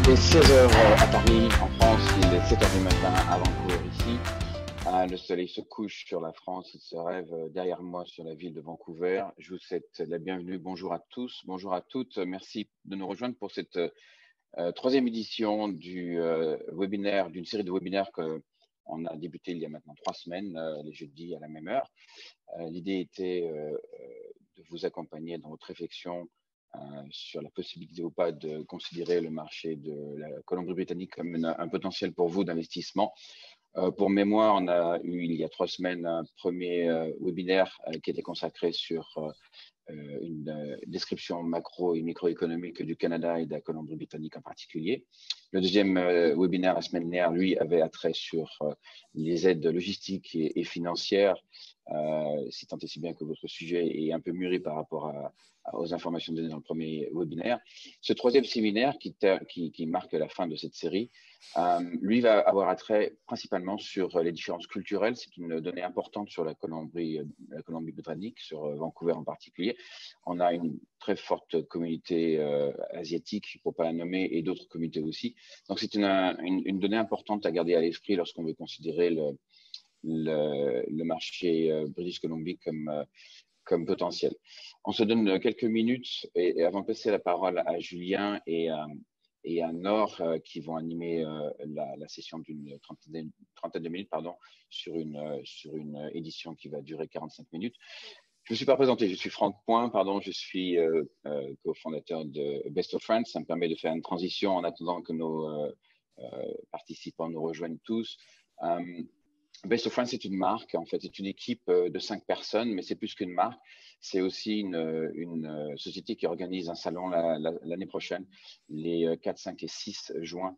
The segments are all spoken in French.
Il est 16 heures à Paris, en France, il est 7 heures du matin à Vancouver ici. Le soleil se couche sur la France, il se rêve derrière moi sur la ville de Vancouver. Je vous souhaite la bienvenue. Bonjour à tous, bonjour à toutes. Merci de nous rejoindre pour cette troisième édition du webinaire, d'une série de webinaires qu'on a débuté il y a maintenant 3 semaines, les jeudis à la même heure. L'idée était de vous accompagner dans votre réflexion sur la possibilité ou pas de considérer le marché de la Colombie-Britannique comme un potentiel pour vous d'investissement. Pour mémoire, on a eu il y a 3 semaines un premier webinaire qui était consacré sur une description macro et microéconomique du Canada et de la Colombie-Britannique en particulier. Le deuxième webinaire la semaine dernière, lui, avait attrait sur les aides logistiques et financières, si tant est si bien que votre sujet est un peu mûri par rapport aux informations données dans le premier webinaire. Ce troisième séminaire qui marque la fin de cette série, lui va avoir attrait principalement sur les différences culturelles. C'est une donnée importante sur la Colombie-Britannique, sur Vancouver en particulier. On a une très forte communauté asiatique, pour ne pas la nommer, et d'autres communautés aussi. Donc, c'est une donnée importante à garder à l'esprit lorsqu'on veut considérer le marché British Columbia comme potentiel. On se donne quelques minutes et avant de passer la parole à Julien et à Nord qui vont animer la session d'une trentaine de minutes sur une édition qui va durer 45 minutes. Je ne me suis pas présenté, je suis Franck Point, je suis cofondateur de Best of Friends. Ça me permet de faire une transition en attendant que nos participants nous rejoignent tous. Best of Friends, c'est une marque, en fait, c'est une équipe de 5 personnes, mais c'est plus qu'une marque. C'est aussi une société qui organise un salon l'année prochaine, les 4, 5 et 6 juin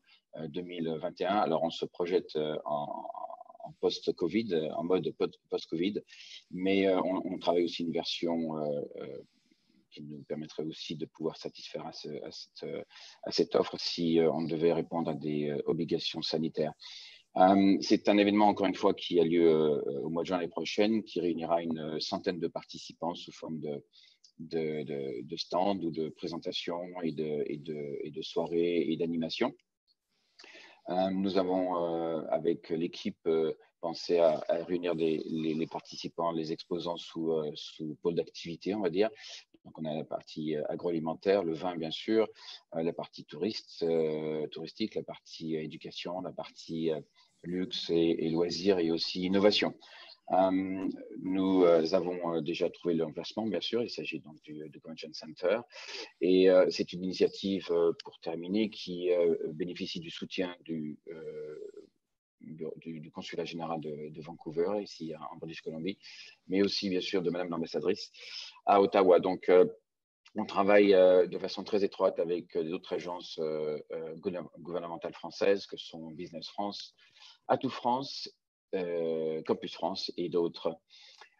2021. Alors, on se projette en post-Covid, en mode post-Covid, mais on travaille aussi une version qui nous permettrait aussi de pouvoir satisfaire à cette offre si on devait répondre à des obligations sanitaires. C'est un événement, encore une fois, qui a lieu au mois de juin l'année prochaine, qui réunira une centaine de participants sous forme de stands ou de présentations et de soirées et d'animations. Nous avons, avec l'équipe, pensé à réunir les participants, les exposants sous pôle d'activité, on va dire. Donc, on a la partie agroalimentaire, le vin, bien sûr, la partie touristique, la partie éducation, la partie luxe et loisirs et aussi innovation. Nous avons déjà trouvé l'emplacement, bien sûr. Il s'agit donc du Convention Center. Et c'est une initiative, pour terminer, qui bénéficie du soutien du consulat général de Vancouver, ici en British Columbia, mais aussi, bien sûr, de Madame l'ambassadrice à Ottawa. Donc, on travaille de façon très étroite avec d'autres agences gouvernementales françaises que sont Business France, Atout France, Campus France et d'autres.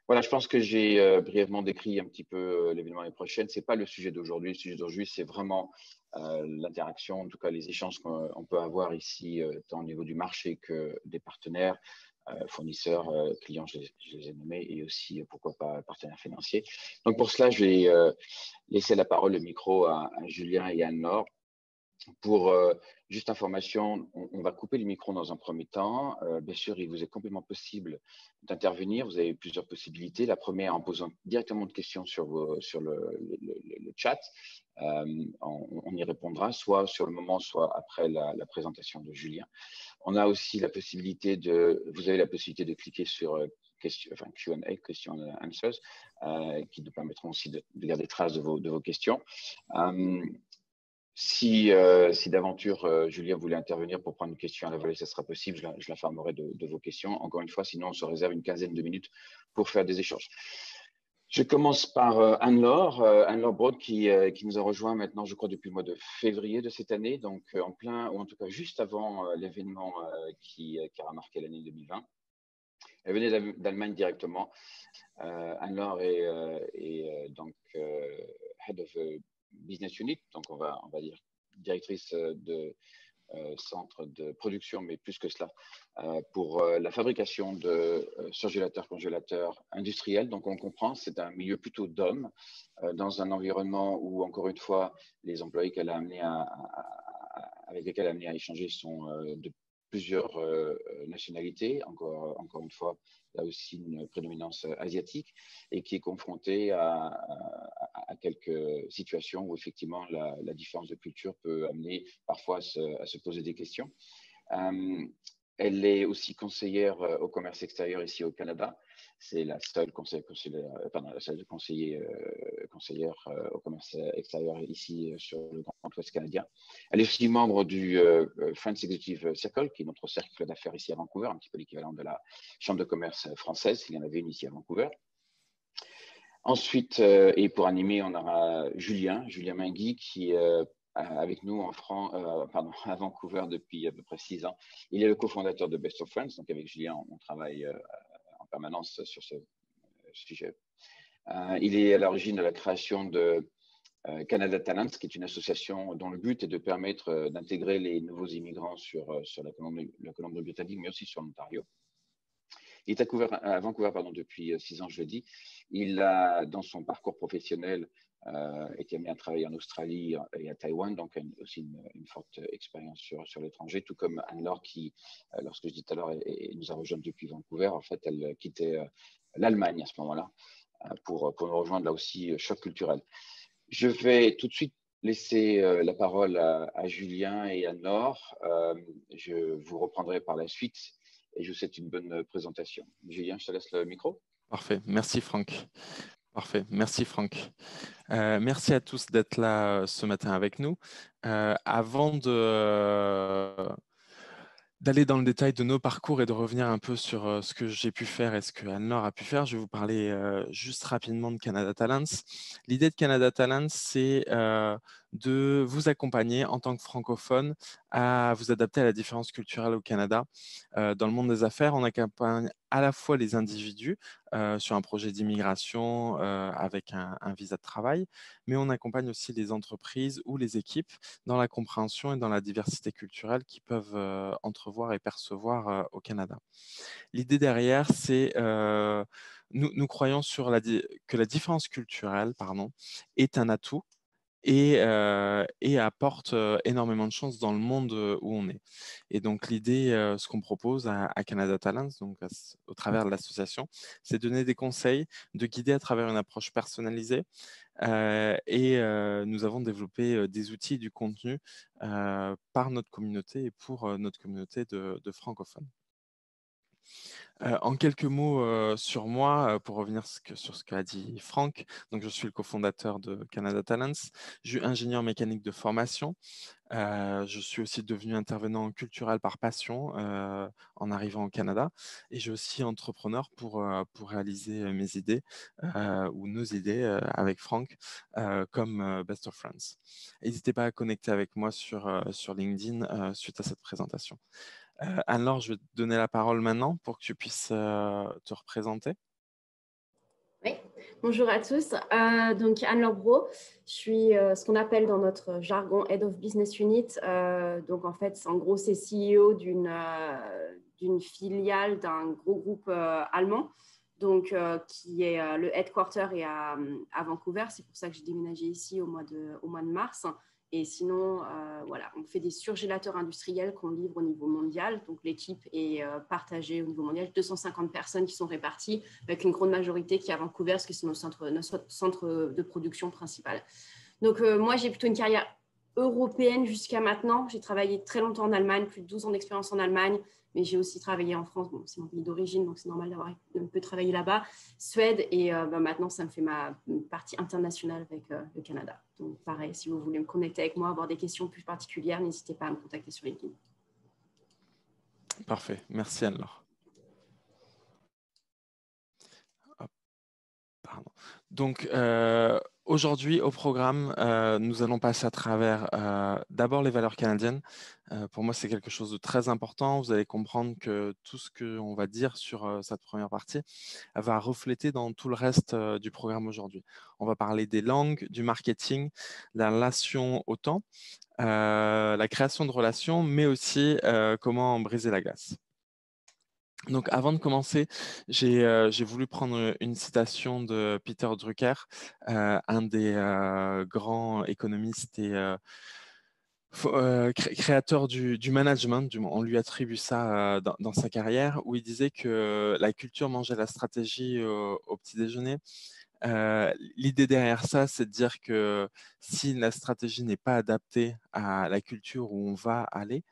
Voilà, je pense que j'ai brièvement décrit un petit peu l'événement l'année prochaine. Ce n'est pas le sujet d'aujourd'hui. Le sujet d'aujourd'hui, c'est vraiment l'interaction, en tout cas les échanges qu'on peut avoir ici, tant au niveau du marché que des partenaires, fournisseurs, clients, je les ai nommés, et aussi, pourquoi pas, partenaires financiers. Donc, pour cela, je vais laisser la parole, le micro à Julien et à Anne-Laure. Pour juste information, on va couper le micro dans un premier temps. Bien sûr, il vous est complètement possible d'intervenir. Vous avez plusieurs possibilités. La première, en posant directement de questions sur le chat. On y répondra, soit sur le moment, soit après la présentation de Julien. On a aussi la possibilité vous avez la possibilité de cliquer sur Q&A, Question and Answers, qui nous permettront aussi de garder trace de vos questions. Si d'aventure Julien voulait intervenir pour prendre une question à la volée, ça sera possible. Je l'informerai de vos questions. Encore une fois, sinon on se réserve une quinzaine de minutes pour faire des échanges. Je commence par Anne-Laure Broad qui nous a rejoint maintenant, je crois, depuis le mois de février de cette année, donc en plein, ou en tout cas juste avant l'événement qui a marqué l'année 2020. Elle venait d'Allemagne directement. Anne-Laure est donc Head of Business Unit, donc on va dire directrice de centre de production, mais plus que cela, pour la fabrication de surgélateurs, industriels. Donc on comprend, c'est un milieu plutôt d'hommes, dans un environnement où, encore une fois, les employés qu'elle a amenés à avec lesquels amené à échanger sont de plusieurs nationalités, encore une fois, là aussi une prédominance asiatique, et qui est confronté à quelques situations où effectivement la différence de culture peut amener parfois à se poser des questions. Elle est aussi conseillère au commerce extérieur ici au Canada. C'est la seule conseillère au commerce extérieur ici sur le Grand Ouest canadien. Elle est aussi membre du Friends Executive Circle, qui est notre cercle d'affaires ici à Vancouver, un petit peu l'équivalent de la Chambre de commerce française, s'il y en avait une ici à Vancouver. Ensuite, et pour animer, on aura Julien Mingui, qui avec nous à Vancouver depuis à peu près 6 ans. Il est le cofondateur de Best of Friends. Donc, avec Julien, on travaille en permanence sur ce sujet. Il est à l'origine de la création de Canada Talents, qui est une association dont le but est de permettre d'intégrer les nouveaux immigrants sur la Colombie-Britannique, mais aussi sur l'Ontario. Il est à Vancouver depuis 6 ans, je le dis. Il a, dans son parcours professionnel, été amené à travailler en Australie et à Taïwan, donc aussi une forte expérience sur l'étranger, tout comme Anne-Laure qui, lorsque je dis tout à l'heure, nous a rejoint depuis Vancouver. En fait, elle quittait l'Allemagne à ce moment-là pour nous rejoindre là aussi, choc culturel. Je vais tout de suite laisser la parole à Julien et Anne-Laure. Je vous reprendrai par la suite et je vous souhaite une bonne présentation. Julien, je te laisse le micro. Parfait, merci Franck. Parfait, merci Franck. Merci à tous d'être là ce matin avec nous. Avant d'aller dans le détail de nos parcours et de revenir un peu sur ce que j'ai pu faire et ce que Anne-Laure a pu faire, je vais vous parler juste rapidement de Canada Talents. L'idée de Canada Talents, c'est de vous accompagner en tant que francophone à vous adapter à la différence culturelle au Canada. Dans le monde des affaires, on accompagne à la fois les individus sur un projet d'immigration avec un visa de travail, mais on accompagne aussi les entreprises ou les équipes dans la compréhension et dans la diversité culturelle qu'ils peuvent entrevoir et percevoir au Canada. L'idée derrière, c'est nous croyons que la différence culturelle est un atout et apporte énormément de chance dans le monde où on est. Et donc l'idée, ce qu'on propose à Canada Talents, donc au travers de l'association, c'est de donner des conseils, de guider à travers une approche personnalisée. Nous avons développé des outils et du contenu par notre communauté et pour notre communauté de francophones. En quelques mots sur moi, pour revenir sur ce qu'a dit Franck, donc je suis le cofondateur de Canada Talents. Je suis ingénieur mécanique de formation. Je suis aussi devenu intervenant culturel par passion en arrivant au Canada. Et je suis aussi entrepreneur pour réaliser mes idées ou nos idées avec Franck, comme Best of Friends. N'hésitez pas à connecter avec moi sur LinkedIn suite à cette présentation. Anne-Laure, je vais te donner la parole maintenant pour que tu puisses te représenter. Oui, bonjour à tous. Donc Anne-Laure Brault, je suis ce qu'on appelle dans notre jargon Head of Business Unit. Donc en fait, en gros, c'est CEO d'une filiale d'un gros groupe allemand, donc qui est le headquarter est à Vancouver. C'est pour ça que j'ai déménagé ici au mois de mars. Et sinon, voilà, on fait des surgélateurs industriels qu'on livre au niveau mondial. Donc, l'équipe est partagée au niveau mondial. 250 personnes qui sont réparties, avec une grande majorité qui est à Vancouver, parce que c'est notre centre de production principal. Donc, moi, j'ai plutôt une carrière européenne jusqu'à maintenant. J'ai travaillé très longtemps en Allemagne, plus de 12 ans d'expérience en Allemagne, mais j'ai aussi travaillé en France. Bon, c'est mon pays d'origine, donc c'est normal d'avoir un peu travaillé là-bas. Suède, et maintenant, ça me fait ma partie internationale avec le Canada. Donc, pareil, si vous voulez me connecter avec moi, avoir des questions plus particulières, n'hésitez pas à me contacter sur LinkedIn. Parfait. Merci Anne-Laure. Pardon. Donc, aujourd'hui, au programme, nous allons passer à travers d'abord les valeurs canadiennes. Pour moi, c'est quelque chose de très important. Vous allez comprendre que tout ce qu'on va dire sur cette première partie va refléter dans tout le reste du programme aujourd'hui. On va parler des langues, du marketing, la relation au temps, la création de relations, mais aussi comment briser la glace. Donc, avant de commencer, j'ai voulu prendre une citation de Peter Drucker, un des grands économistes et créateur du management, on lui attribue ça dans sa carrière, où il disait que la culture mangeait la stratégie au petit déjeuner. L'idée derrière ça, c'est de dire que si la stratégie n'est pas adaptée à la culture où on va aller,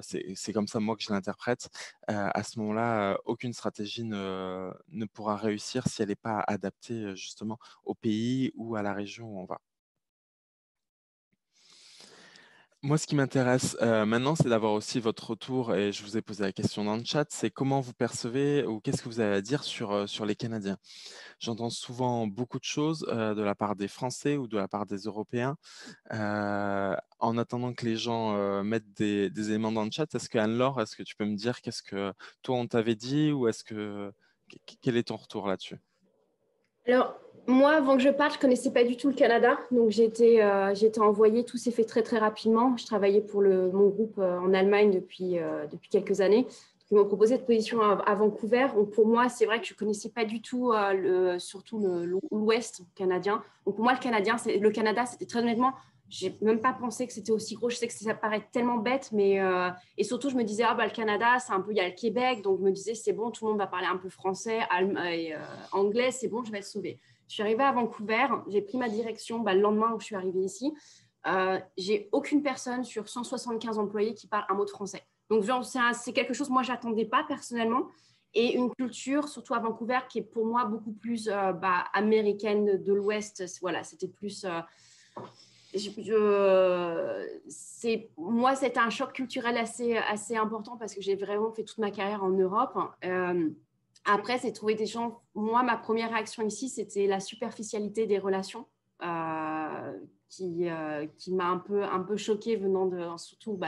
c'est comme ça moi que je l'interprète, à ce moment-là, aucune stratégie ne pourra réussir si elle n'est pas adaptée justement au pays ou à la région où on va. Moi, ce qui m'intéresse maintenant, c'est d'avoir aussi votre retour, et je vous ai posé la question dans le chat, c'est comment vous percevez ou qu'est-ce que vous avez à dire sur les Canadiens. J'entends souvent beaucoup de choses de la part des Français ou de la part des Européens. En attendant que les gens mettent des éléments dans le chat, est-ce que Anne-Laure, est-ce que tu peux me dire qu'est-ce que toi on t'avait dit ou quel est ton retour là-dessus? Alors, moi, avant que je parte, je ne connaissais pas du tout le Canada. Donc, j'ai été envoyée. Tout s'est fait très, très rapidement. Je travaillais pour mon groupe en Allemagne depuis quelques années. Donc, ils m'ont proposé de position à Vancouver. Donc, pour moi, c'est vrai que je ne connaissais pas du tout, surtout l'Ouest canadien. Donc, pour moi, le Canada, c'était très honnêtement, je n'ai même pas pensé que c'était aussi gros. Je sais que ça paraît tellement bête, mais et surtout, je me disais, le Canada, c'est un peu, il y a le Québec. Donc, je me disais, c'est bon, tout le monde va parler un peu français, et, anglais, c'est bon, je vais être sauvée. Je suis arrivée à Vancouver, j'ai pris ma direction le lendemain où je suis arrivée ici. J'ai aucune personne sur 175 employés qui parle un mot de français. Donc, c'est quelque chose que moi, je n'attendais pas personnellement. Et une culture, surtout à Vancouver, qui est pour moi beaucoup plus américaine de l'Ouest. Voilà, c'était plus... moi, c'était un choc culturel assez important parce que j'ai vraiment fait toute ma carrière en Europe. Après, c'est trouver des gens. Moi, ma première réaction ici, c'était la superficialité des relations qui m'a un peu choquée venant de. Surtout,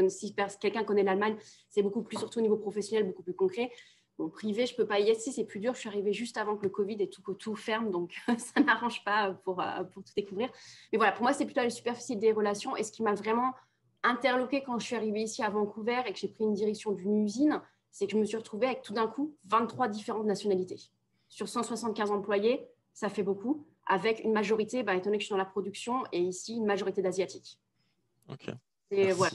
si quelqu'un connaît l'Allemagne, c'est beaucoup plus, surtout au niveau professionnel, beaucoup plus concret. Bon, privé, je ne peux pas y être. Si, c'est plus dur. Je suis arrivée juste avant que le Covid et tout ferme, donc ça n'arrange pas pour tout découvrir. Mais voilà, pour moi, c'est plutôt la superficie des relations. Et ce qui m'a vraiment interloquée quand je suis arrivée ici à Vancouver et que j'ai pris une direction d'une usine, c'est que je me suis retrouvée avec tout d'un coup 23 différentes nationalités. Sur 175 employés, ça fait beaucoup, avec une majorité, étant donné que je suis dans la production, et ici, une majorité d'Asiatiques. Ok, Et merci. voilà.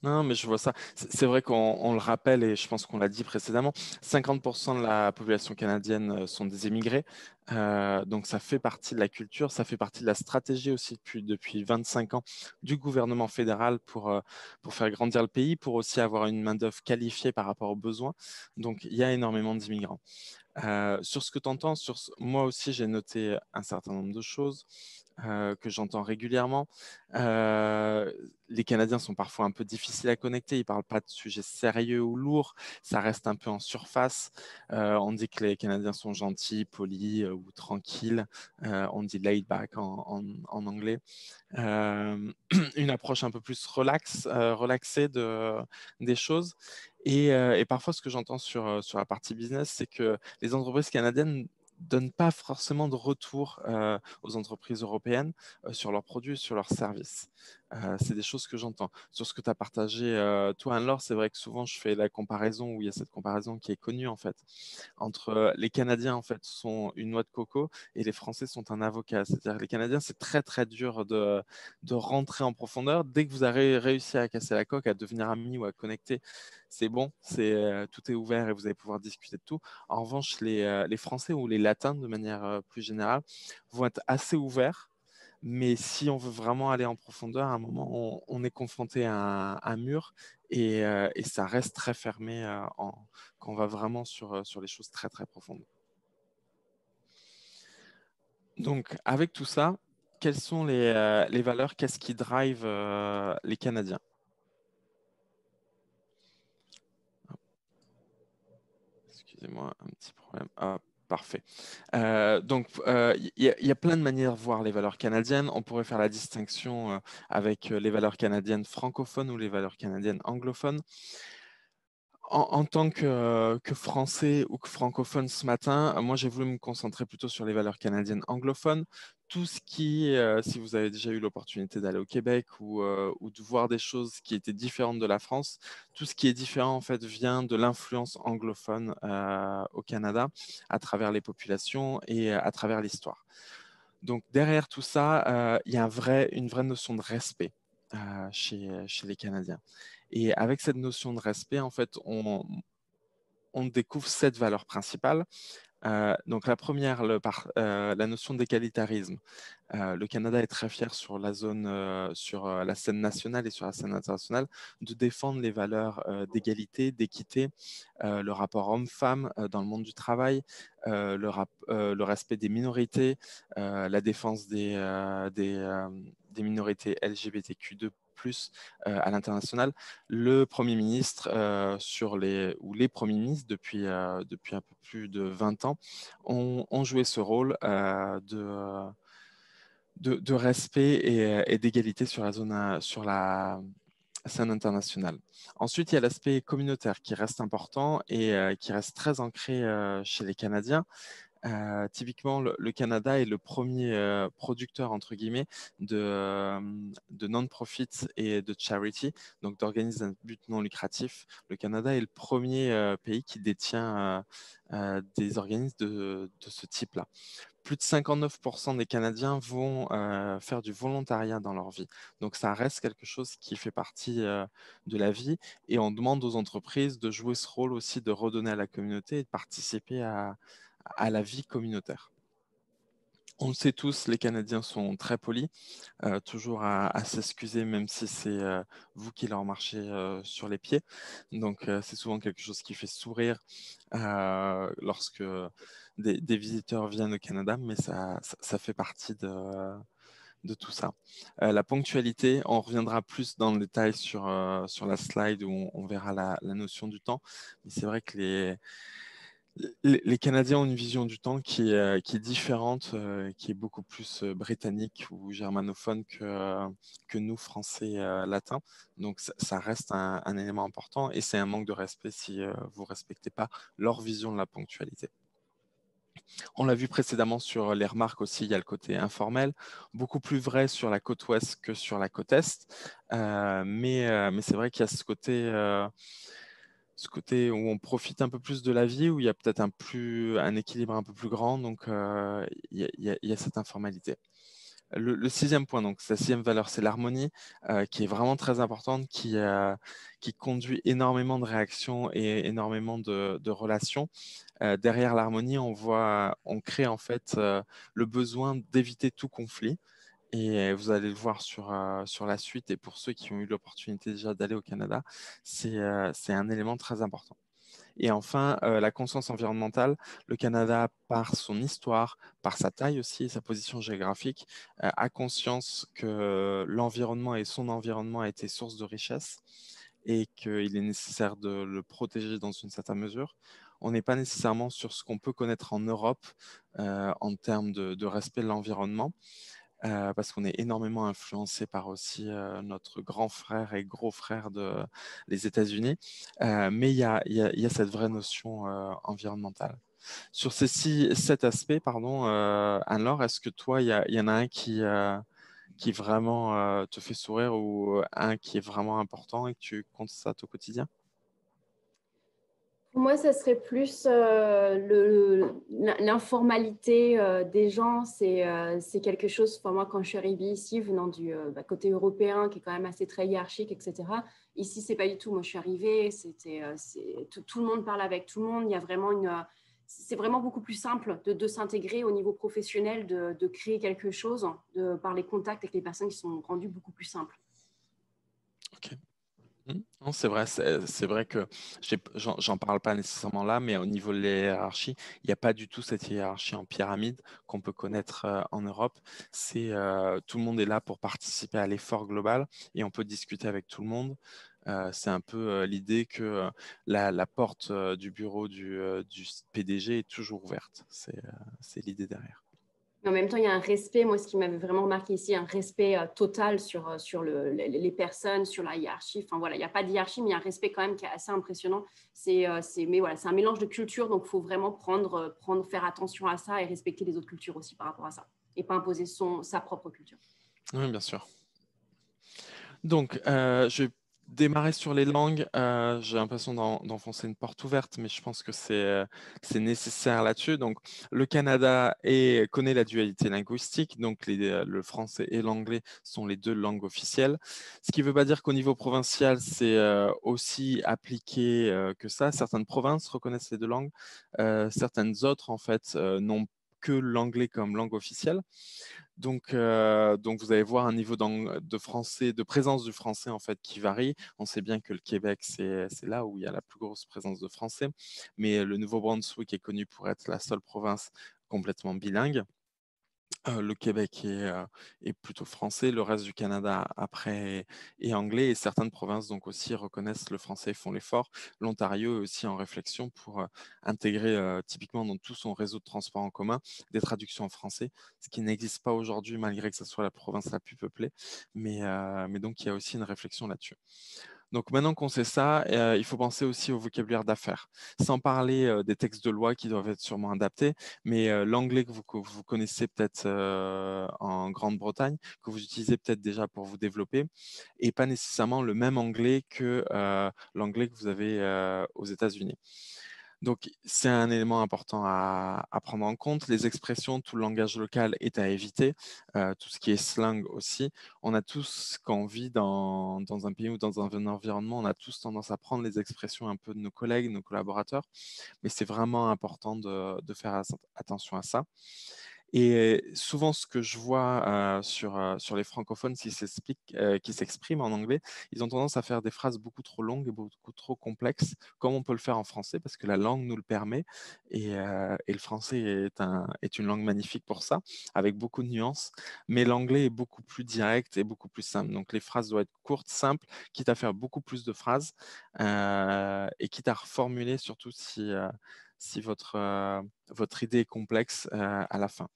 Non, mais je vois ça. C'est vrai qu'on le rappelle, et je pense qu'on l'a dit précédemment, 50% de la population canadienne sont des émigrés. Donc ça fait partie de la culture, ça fait partie de la stratégie aussi depuis 25 ans du gouvernement fédéral pour faire grandir le pays, pour aussi avoir une main-d'œuvre qualifiée par rapport aux besoins. Donc il y a énormément d'immigrants. Sur ce que tu entends, moi aussi j'ai noté un certain nombre de choses que j'entends régulièrement. Les Canadiens sont parfois un peu difficiles à connecter, ils ne parlent pas de sujets sérieux ou lourds, ça reste un peu en surface. On dit que les Canadiens sont gentils, polis ou tranquilles, on dit laid back en anglais. Une approche un peu plus relaxée des choses. Et parfois, ce que j'entends sur la partie business, c'est que les entreprises canadiennes donnent pas forcément de retour aux entreprises européennes sur leurs produits, sur leurs services. C'est des choses que j'entends. Sur ce que tu as partagé, toi, Anne-Laure, c'est vrai que souvent je fais la comparaison, où il y a cette comparaison qui est connue en fait, entre les Canadiens en fait sont une noix de coco et les Français sont un avocat. C'est-à-dire que les Canadiens, c'est très très dur de rentrer en profondeur. Dès que vous avez réussi à casser la coque, à devenir amis ou à connecter, c'est bon, tout est ouvert et vous allez pouvoir discuter de tout. En revanche, les Français ou les Latins, de manière plus générale, vont être assez ouverts. Mais si on veut vraiment aller en profondeur, à un moment, on est confronté à un mur et ça reste très fermé quand on va vraiment sur les choses très, très profondes. Donc, avec tout ça, quelles sont les valeurs, qu'est-ce qui drive les Canadiens? Excusez-moi, un petit problème. Ah, parfait. Donc, il y a plein de manières de voir les valeurs canadiennes. On pourrait faire la distinction avec les valeurs canadiennes francophones ou les valeurs canadiennes anglophones. En tant que Français ou que francophone ce matin, moi j'ai voulu me concentrer plutôt sur les valeurs canadiennes anglophones. Tout ce qui, si vous avez déjà eu l'opportunité d'aller au Québec ou de voir des choses qui étaient différentes de la France, tout ce qui est différent en fait vient de l'influence anglophone au Canada à travers les populations et à travers l'histoire. Donc derrière tout ça, il y a une vraie notion de respect. chez les Canadiens. Et avec cette notion de respect, en fait, on découvre 7 valeurs principales. Donc la première, la notion d'égalitarisme. Le Canada est très fier sur la zone, sur la scène nationale et sur la scène internationale, de défendre les valeurs d'égalité, d'équité, le rapport homme-femme dans le monde du travail, le respect des minorités, la défense des minorités LGBTQ2+, à l'international. Le Premier ministre, ou les premiers ministres depuis un peu plus de 20 ans, ont joué ce rôle de respect et d'égalité sur la scène internationale. Ensuite, il y a l'aspect communautaire qui reste important et qui reste très ancré chez les Canadiens. Typiquement, le Canada est le premier producteur, entre guillemets, de non-profit et de charity, donc d'organismes à but non lucratif. Le Canada est le premier pays qui détient des organismes de ce type-là. Plus de 59% des Canadiens vont faire du volontariat dans leur vie. Donc, ça reste quelque chose qui fait partie de la vie et on demande aux entreprises de jouer ce rôle aussi de redonner à la communauté et de participer à la vie communautaire. On le sait tous, les Canadiens sont très polis, toujours à s'excuser, même si c'est vous qui leur marchez sur les pieds. Donc, c'est souvent quelque chose qui fait sourire lorsque des visiteurs viennent au Canada, mais ça fait partie de tout ça. La ponctualité, on reviendra plus dans le détail sur la slide où on verra la notion du temps. Mais c'est vrai que les Canadiens ont une vision du temps qui est différente, qui est beaucoup plus britannique ou germanophone que nous, Français latins. Donc, ça reste un élément important et c'est un manque de respect si vous ne respectez pas leur vision de la ponctualité. On l'a vu précédemment sur les remarques aussi, il y a le côté informel, beaucoup plus vrai sur la côte ouest que sur la côte est. Mais c'est vrai qu'il y a ce côté où on profite un peu plus de la vie, où il y a peut-être un équilibre un peu plus grand, donc il y a cette informalité. Le sixième point, donc la sixième valeur, c'est l'harmonie, qui est vraiment très importante, qui conduit énormément de réactions et énormément de relations. Derrière l'harmonie, on crée en fait le besoin d'éviter tout conflit. Et vous allez le voir sur la suite. Et pour ceux qui ont eu l'opportunité déjà d'aller au Canada, c'est un élément très important. Et enfin, la conscience environnementale. Le Canada, par son histoire, par sa taille aussi et sa position géographique, a conscience que l'environnement et son environnement a été source de richesse et qu'il est nécessaire de le protéger dans une certaine mesure. On n'est pas nécessairement sur ce qu'on peut connaître en Europe en termes de respect de l'environnement. Parce qu'on est énormément influencé par aussi notre grand frère et gros frère les États-Unis. Mais il y a cette vraie notion environnementale. Sur ces 7 aspects, pardon, Anne-Laure, est-ce que toi, il y en a un qui vraiment te fait sourire ou un qui est vraiment important et que tu constates au quotidien? Pour moi, ça serait plus l'informalité des gens. C'est quelque chose, enfin, moi, quand je suis arrivée ici, venant du côté européen, qui est quand même assez très hiérarchique, etc. Ici, c'est pas du tout. Moi, je suis arrivée, tout le monde parle avec tout le monde. Il y a vraiment c'est vraiment beaucoup plus simple de s'intégrer au niveau professionnel, de créer quelque chose, par les contacts avec les personnes qui sont rendues beaucoup plus simples. Ok. Non, c'est vrai que j'en parle pas nécessairement là, mais au niveau de la hiérarchie, il n'y a pas du tout cette hiérarchie en pyramide qu'on peut connaître en Europe. Tout le monde est là pour participer à l'effort global et on peut discuter avec tout le monde. C'est un peu l'idée que la porte du bureau du PDG est toujours ouverte. C'est l'idée derrière. Mais en même temps, il y a un respect, moi, ce qui m'avait vraiment marqué ici, un respect total sur les personnes, sur la hiérarchie. Enfin, voilà, il n'y a pas de hiérarchie, mais il y a un respect quand même qui est assez impressionnant. Mais voilà, c'est un mélange de cultures, donc il faut vraiment faire attention à ça et respecter les autres cultures aussi par rapport à ça, et pas imposer sa propre culture. Oui, bien sûr. Donc, je vais Démarrer sur les langues, j'ai l'impression d'enfoncer une porte ouverte, mais je pense que c'est nécessaire là-dessus. Donc, le Canada connaît la dualité linguistique, donc le français et l'anglais sont les deux langues officielles. Ce qui ne veut pas dire qu'au niveau provincial, c'est aussi appliqué que ça. Certaines provinces reconnaissent les deux langues, certaines autres, en fait, n'ont que l'anglais comme langue officielle. Donc, vous allez voir un niveau de français, de présence du français en fait qui varie. On sait bien que le Québec, c'est là où il y a la plus grosse présence de français, mais le Nouveau-Brunswick est connu pour être la seule province complètement bilingue. Le Québec est plutôt français, le reste du Canada après est anglais et certaines provinces donc aussi reconnaissent le français et font l'effort. L'Ontario est aussi en réflexion pour intégrer typiquement dans tout son réseau de transport en commun des traductions en français, ce qui n'existe pas aujourd'hui malgré que ce soit la province la plus peuplée. Mais donc il y a aussi une réflexion là-dessus. Donc maintenant qu'on sait ça, il faut penser aussi au vocabulaire d'affaires. Sans parler des textes de loi qui doivent être sûrement adaptés, mais l'anglais que vous connaissez peut-être en Grande-Bretagne, que vous utilisez peut-être déjà pour vous développer, et pas nécessairement le même anglais que l'anglais que vous avez aux États-Unis. Donc, c'est un élément important à prendre en compte. Les expressions, tout le langage local est à éviter, tout ce qui est slang aussi. On a tous, quand on vit dans un pays ou dans un environnement, on a tous tendance à prendre les expressions un peu de nos collègues, nos collaborateurs, mais c'est vraiment important de faire attention à ça. Et souvent, ce que je vois sur les francophones qui s'expriment en anglais, ils ont tendance à faire des phrases beaucoup trop longues et beaucoup trop complexes, comme on peut le faire en français, parce que la langue nous le permet. Et le français est une langue magnifique pour ça, avec beaucoup de nuances. Mais l'anglais est beaucoup plus direct et beaucoup plus simple. Donc, les phrases doivent être courtes, simples, quitte à faire beaucoup plus de phrases et quitte à reformuler, surtout si votre idée est complexe à la fin.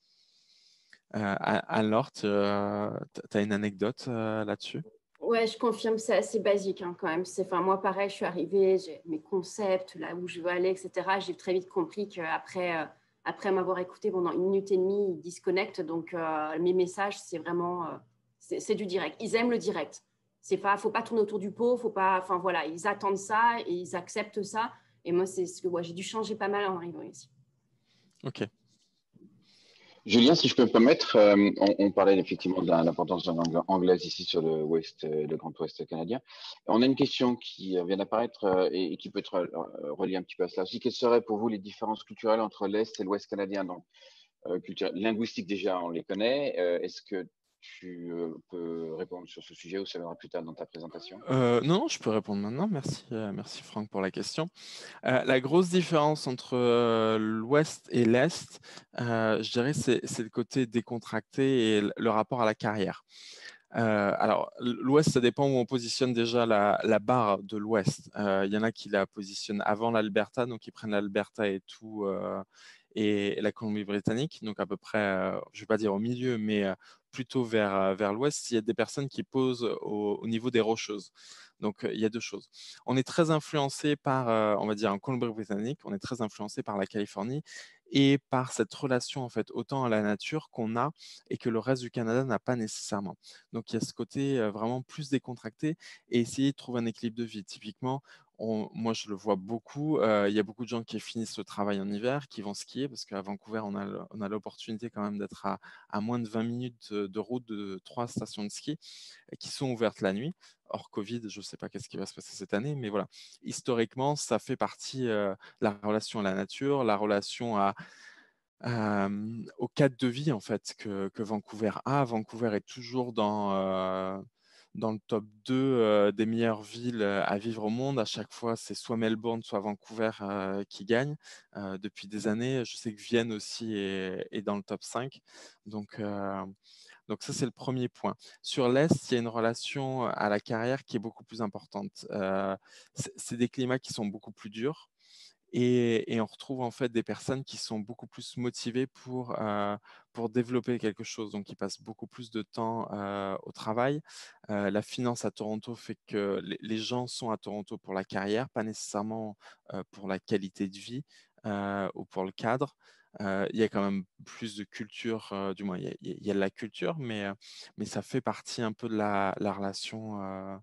Alors, tu as une anecdote là-dessus? Ouais, je confirme, c'est assez basique hein, quand même. Enfin, moi, pareil, je suis arrivée, j'ai mes concepts, là où je veux aller, etc. J'ai très vite compris qu'après après m'avoir écouté pendant 1 minute et demie, ils disconnectent. Donc, mes messages, c'est vraiment c'est du direct. Ils aiment le direct. Faut pas tourner autour du pot, faut pas. Enfin voilà, ils attendent ça et ils acceptent ça. Et moi, c'est ce que j'ai dû changer pas mal en arrivant ici. Ok. Julien, si je peux me permettre, on parlait effectivement de l'importance de la langue anglaise ici sur le Grand Ouest canadien. On a une question qui vient d'apparaître et qui peut être reliée un petit peu à cela aussi. Quelles seraient pour vous les différences culturelles entre l'Est et l'Ouest canadien? Donc, linguistique déjà, on les connaît. Est-ce que tu peux répondre sur ce sujet ou ça viendra plus tard dans ta présentation? Non, je peux répondre maintenant. Merci Franck pour la question. La grosse différence entre l'Ouest et l'Est, je dirais, c'est le côté décontracté et le rapport à la carrière. Alors, l'Ouest, ça dépend où on positionne déjà la barre de l'Ouest. Il y en a qui la positionnent avant l'Alberta, donc ils prennent l'Alberta et tout, et la Colombie-Britannique, donc à peu près, je ne vais pas dire au milieu, mais plutôt vers l'Ouest. Il y a des personnes qui posent au niveau des Rocheuses. Donc, il y a deux choses. On est très influencé par, on va dire, en Colombie-Britannique, on est très influencé par la Californie et par cette relation, en fait, autant à la nature qu'on a et que le reste du Canada n'a pas nécessairement. Donc, il y a ce côté vraiment plus décontracté et essayer de trouver un équilibre de vie. Typiquement, moi, je le vois beaucoup. Il y a beaucoup de gens qui finissent le travail en hiver, qui vont skier, parce qu'à Vancouver, on a l'opportunité quand même d'être à moins de 20 minutes de route de 3 stations de ski qui sont ouvertes la nuit. Hors Covid, je ne sais pas qu'est-ce qui va se passer cette année, mais voilà. Historiquement, ça fait partie la relation à la nature, la relation au cadre de vie en fait que Vancouver a. Vancouver est toujours dans le top 2 des meilleures villes à vivre au monde. À chaque fois, c'est soit Melbourne, soit Vancouver qui gagnent depuis des années. Je sais que Vienne aussi est dans le top 5. Donc, euh, donc ça, c'est le premier point. Sur l'Est, il y a une relation à la carrière qui est beaucoup plus importante. C'est des climats qui sont beaucoup plus durs. Et on retrouve en fait des personnes qui sont beaucoup plus motivées pour développer quelque chose. Donc, ils passent beaucoup plus de temps au travail. La finance à Toronto fait que les gens sont à Toronto pour la carrière, pas nécessairement pour la qualité de vie ou pour le cadre. Il y a quand même plus de culture, du moins il y a de la culture, mais ça fait partie un peu de la relation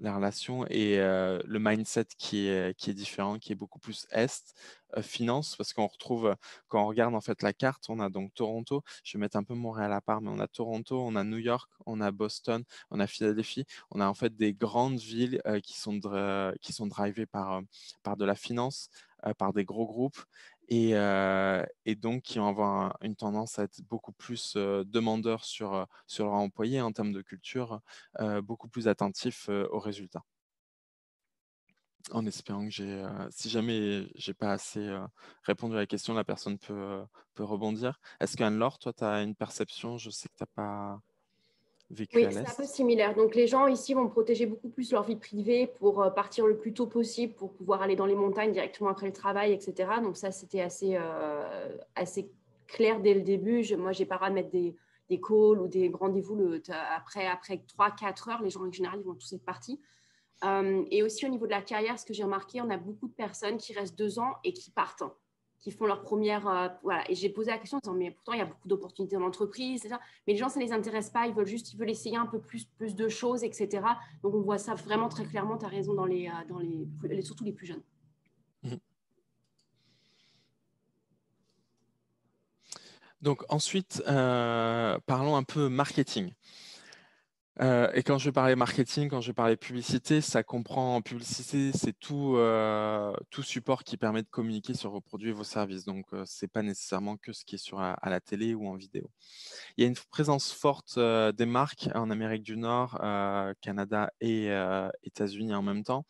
les relations et le mindset qui est différent, qui est beaucoup plus Est, finance, parce qu'on retrouve, quand on regarde en fait la carte, on a donc Toronto, je vais mettre un peu Montréal à part, mais on a Toronto, on a New York, on a Boston, on a Philadelphie, on a en fait des grandes villes qui sont drivées par de la finance, par des gros groupes. Et donc qui vont avoir une tendance à être beaucoup plus demandeurs sur leurs employés en termes de culture, beaucoup plus attentifs aux résultats. En espérant que si jamais j'ai pas assez répondu à la question, la personne peut rebondir. Est-ce qu'Anne-Laure, toi, tu as une perception? Je sais que tu n'as pas vécu Oui, à c'est un peu l'Est. similaire. Donc, les gens ici vont protéger beaucoup plus leur vie privée pour partir le plus tôt possible, pour pouvoir aller dans les montagnes directement après le travail, etc. Donc, ça, c'était assez clair dès le début. Moi, j'ai pas à mettre des calls ou des rendez-vous après 3-4 heures. Les gens, en général, ils vont tous être partis. Et aussi, au niveau de la carrière, ce que j'ai remarqué, on a beaucoup de personnes qui restent 2 ans et qui partent, hein, qui font leur première. Voilà. Et j'ai posé la question en disant, mais pourtant, il y a beaucoup d'opportunités dans l'entreprise, etc. Mais les gens, ça ne les intéresse pas. Ils veulent essayer un peu plus de choses, etc. Donc, on voit ça vraiment très clairement. Tu as raison surtout les plus jeunes. Mhm. Donc ensuite, parlons un peu marketing. Et quand je parlais marketing, quand je parlais publicité, ça comprend publicité, c'est tout support qui permet de communiquer sur vos produits et vos services. Donc, ce n'est pas nécessairement que ce qui est à la télé ou en vidéo. Il y a une présence forte des marques en Amérique du Nord, Canada et États-Unis en même temps.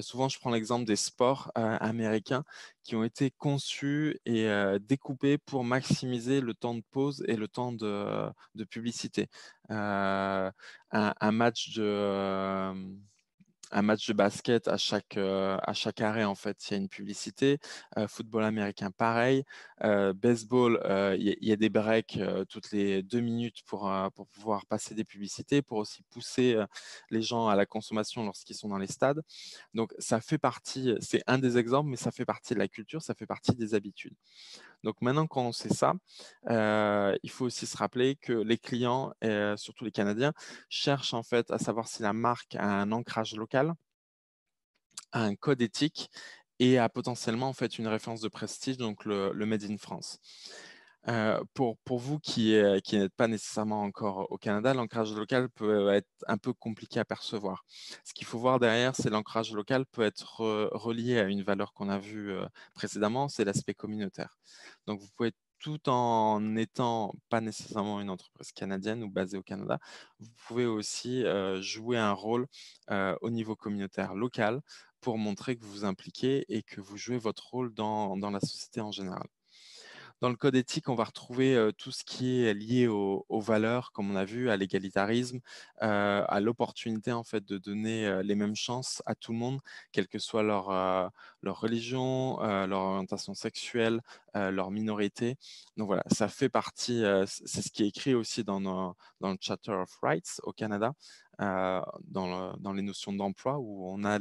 Souvent, je prends l'exemple des sports américains qui ont été conçus et découpés pour maximiser le temps de pause et le temps de publicité. Un match de basket à chaque arrêt, en fait, il y a une publicité. Football américain, pareil. Baseball, il y a des breaks toutes les 2 minutes pour pouvoir passer des publicités, pour aussi pousser les gens à la consommation lorsqu'ils sont dans les stades. Donc, ça fait partie, c'est un des exemples, mais ça fait partie de la culture, ça fait partie des habitudes. Donc maintenant, quand on sait ça, il faut aussi se rappeler que les clients, surtout les Canadiens, cherchent en fait à savoir si la marque a un ancrage local, a un code éthique et a potentiellement en fait une référence de prestige, donc le Made in France. Pour vous qui n'êtes pas nécessairement encore au Canada, l'ancrage local peut être un peu compliqué à percevoir. Ce qu'il faut voir derrière, c'est l'ancrage local peut être relié à une valeur qu'on a vue précédemment, c'est l'aspect communautaire. Donc vous pouvez tout en n'étant pas nécessairement une entreprise canadienne ou basée au Canada, vous pouvez aussi jouer un rôle au niveau communautaire local pour montrer que vous vous impliquez et que vous jouez votre rôle dans la société en général. Dans le code éthique, on va retrouver tout ce qui est lié aux valeurs, comme on a vu, à l'égalitarisme, à l'opportunité en fait de donner les mêmes chances à tout le monde, quelle que soit leur religion, leur orientation sexuelle, leur minorité. Donc voilà, ça fait partie, c'est ce qui est écrit aussi dans le Charter of Rights au Canada, dans les notions d'emploi, où on a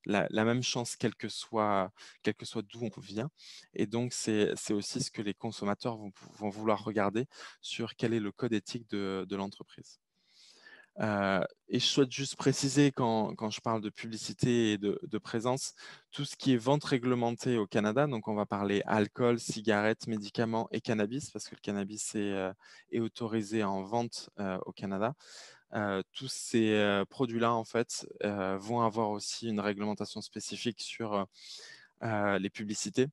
la même chance, quel que soit d'où on vient. Et donc, c'est aussi ce que les consommateurs vont vouloir regarder sur quel est le code éthique de l'entreprise. Et je souhaite juste préciser, quand je parle de publicité et de présence, tout ce qui est vente réglementée au Canada, donc on va parler alcool, cigarettes, médicaments et cannabis, parce que le cannabis est autorisé en vente au Canada. Tous ces produits-là, en fait, vont avoir aussi une réglementation spécifique sur les publicités.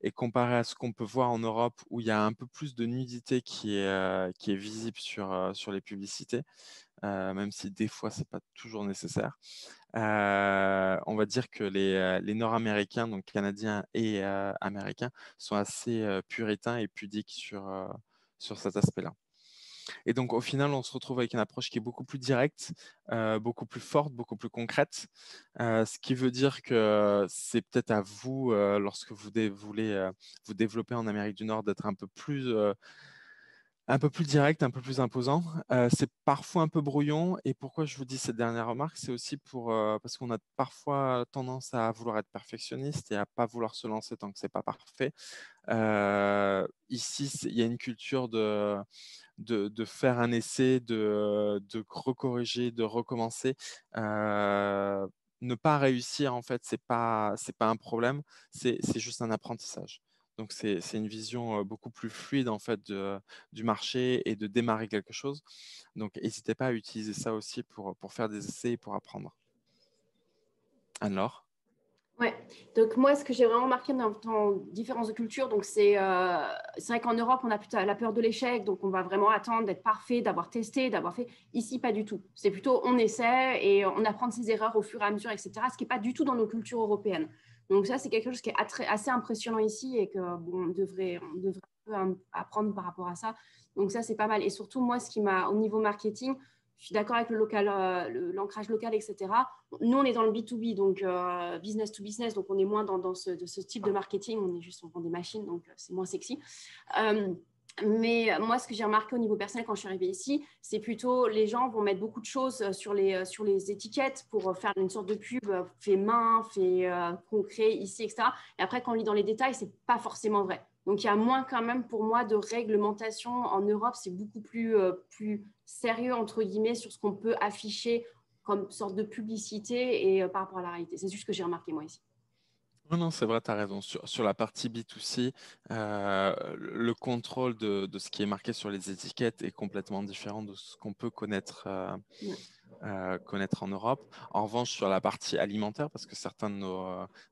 Et comparé à ce qu'on peut voir en Europe, où il y a un peu plus de nudité qui est visible sur les publicités, même si des fois, ce n'est pas toujours nécessaire. On va dire que les Nord-Américains, donc canadiens et américains, sont assez puritains et pudiques sur cet aspect-là. Et donc, au final, on se retrouve avec une approche qui est beaucoup plus directe, beaucoup plus forte, beaucoup plus concrète, ce qui veut dire que c'est peut-être à vous, lorsque vous voulez vous développer en Amérique du Nord, d'être un peu plus un peu plus direct, un peu plus imposant. C'est parfois un peu brouillon. Et pourquoi je vous dis cette dernière remarque, c'est aussi parce qu'on a parfois tendance à vouloir être perfectionniste et à pas vouloir se lancer tant que c'est pas parfait. Ici, il y a une culture de faire un essai, de recorriger, de recommencer. Ne pas réussir, en fait, c'est pas un problème, c'est juste un apprentissage. Donc, c'est une vision beaucoup plus fluide, en fait, du marché et de démarrer quelque chose. Donc, n'hésitez pas à utiliser ça aussi pour faire des essais et pour apprendre. Anne-Laure? Ouais, donc moi, ce que j'ai vraiment remarqué dans différence de culture, donc c'est vrai qu'en Europe, on a plutôt la peur de l'échec, donc on va vraiment attendre d'être parfait, d'avoir testé, d'avoir fait. Ici, pas du tout. C'est plutôt on essaie et on apprend de ses erreurs au fur et à mesure, etc., ce qui n'est pas du tout dans nos cultures européennes. Donc ça, c'est quelque chose qui est assez impressionnant ici et que bon, on devrait un peu apprendre par rapport à ça. Donc ça, c'est pas mal. Et surtout, moi, ce qui m'a, au niveau marketing, je suis d'accord avec l'ancrage local, etc. Nous, on est dans le B2B, donc business to business, donc on est moins dans ce type de marketing, on vend des machines, donc c'est moins sexy. Mais moi, ce que j'ai remarqué au niveau personnel quand je suis arrivée ici, c'est plutôt les gens vont mettre beaucoup de choses sur les étiquettes pour faire une sorte de pub fait main, fait concret ici, etc. Et après, quand on lit dans les détails, c'est pas forcément vrai. Donc, il y a moins quand même pour moi de réglementation en Europe. C'est beaucoup plus sérieux, entre guillemets, sur ce qu'on peut afficher comme sorte de publicité et par rapport à la réalité. C'est juste ce que j'ai remarqué moi ici. Non, non, c'est vrai, tu as raison. Sur la partie B2C, le contrôle de ce qui est marqué sur les étiquettes est complètement différent de ce qu'on peut connaître, Ouais. connaître en Europe. En revanche, sur la partie alimentaire, parce que certaines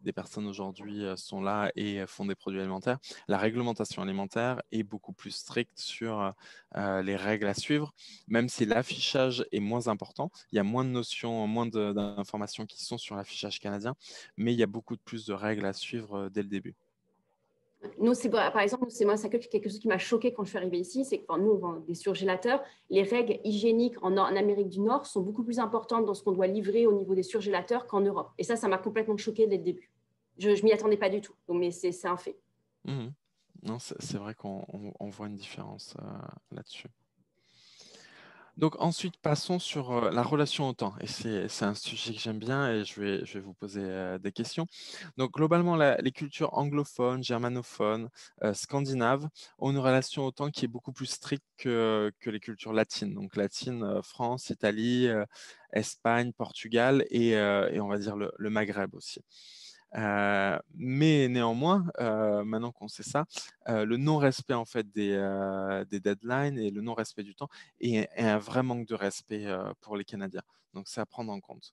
des personnes aujourd'hui sont là et font des produits alimentaires, la réglementation alimentaire est beaucoup plus stricte sur les règles à suivre, même si l'affichage est moins important. Il y a moins de notions, moins d'informations qui sont sur l'affichage canadien, mais il y a beaucoup plus de règles à suivre dès le début. Nous, par exemple, c'est moi, c'est quelque chose qui m'a choqué quand je suis arrivée ici, c'est que nous, on vend des surgélateurs. Les règles hygiéniques en Amérique du Nord sont beaucoup plus importantes dans ce qu'on doit livrer au niveau des surgélateurs qu'en Europe. Et ça m'a complètement choqué dès le début. Je ne m'y attendais pas du tout, donc, mais c'est un fait. Mmh. Non, c'est vrai qu'on voit une différence là-dessus. Donc ensuite, passons sur la relation au temps. Et c'est un sujet que j'aime bien et je vais vous poser des questions. Donc globalement, les cultures anglophones, germanophones, scandinaves ont une relation au temps qui est beaucoup plus stricte que les cultures latines. Donc latine, France, Italie, Espagne, Portugal et on va dire le Maghreb aussi. Mais néanmoins, maintenant qu'on sait ça, le non-respect en fait des deadlines et le non-respect du temps est un vrai manque de respect pour les Canadiens. Donc c'est à prendre en compte.